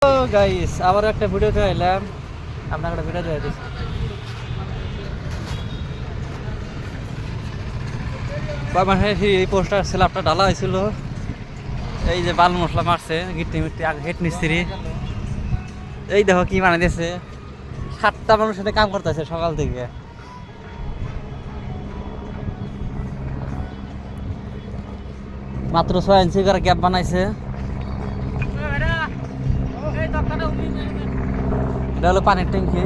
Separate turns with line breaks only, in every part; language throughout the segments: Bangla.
গাইস আবার একটা ভিডিওতে এলাম, আপনার একটা ভিডিও দিয়ে দিচ্ছি। এই পোস্টার স্ল্যাবটা ঢালা হয়েছিল, এই যে বাল মশলা মারছে গিট্টি মিট্টি আগে হেট মিস্ত্রি, এই দেখো কি বানিয়ে দিয়েছে। 7টা মানুষের সাথে কাম করতেছে সকাল থেকে। মাত্র 6 ইঞ্চি করে গ্যাপ বানাইছে। এটা হলো পানির ট্যাঙ্কি।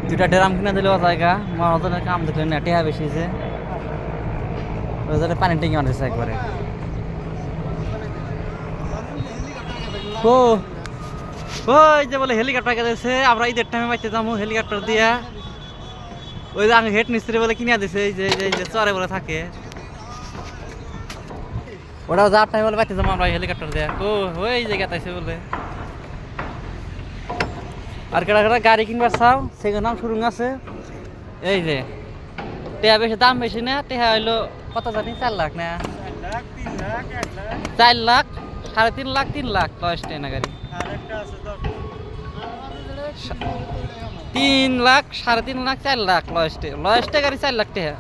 দুটা ড্রাম কিনে দিলেও জায়গা মহাজনের কাম দেখলেন না, টেহা বেশি যে ওই জন্য পানির ট্যাঙ্কি বানাইছে একবারে। ও ওই যে বলে হেলিকপ্টার গেছে, আমরা ঈদের টাইমে পাইতে যাবো হেলিকপ্টার দিয়া। ওই যে আমি হেড মিস্ত্রি বলে কিনে দিছে, এই যে চরে বলে থাকে, ওটাও যার টাইম বলে পাইতে যাবো আমরা হেলিকপ্টার দিয়া। ও ওই যে গেতাইছে বলে। আর কেটা কেটা গাড়ি কিনবার চাও সেখানে নাম শুরু আছে। এই যে টেহা বেশি, দাম বেশি না, টেহা হইলো কত জানি 4 লাখ না 4 লাখ 3.5 লাখ 3 লাখ লয়েস্ট না গাড়ি। 3 লাখ 3.5 লাখ 4 লাখ লয়েস্টে গাড়ি 4 লাখ টেহা।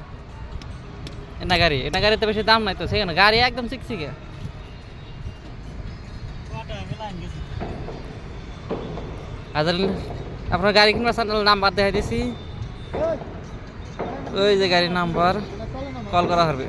এটা গাড়িতে বেশি দাম নাই তো, সেখানে গাড়ি একদম চিকচিকে। আপনার গাড়ি কিনবার চ্যানেল নাম্বার দেখাই দিছি, ওই যে গাড়ির নাম্বার, কল করা হবে।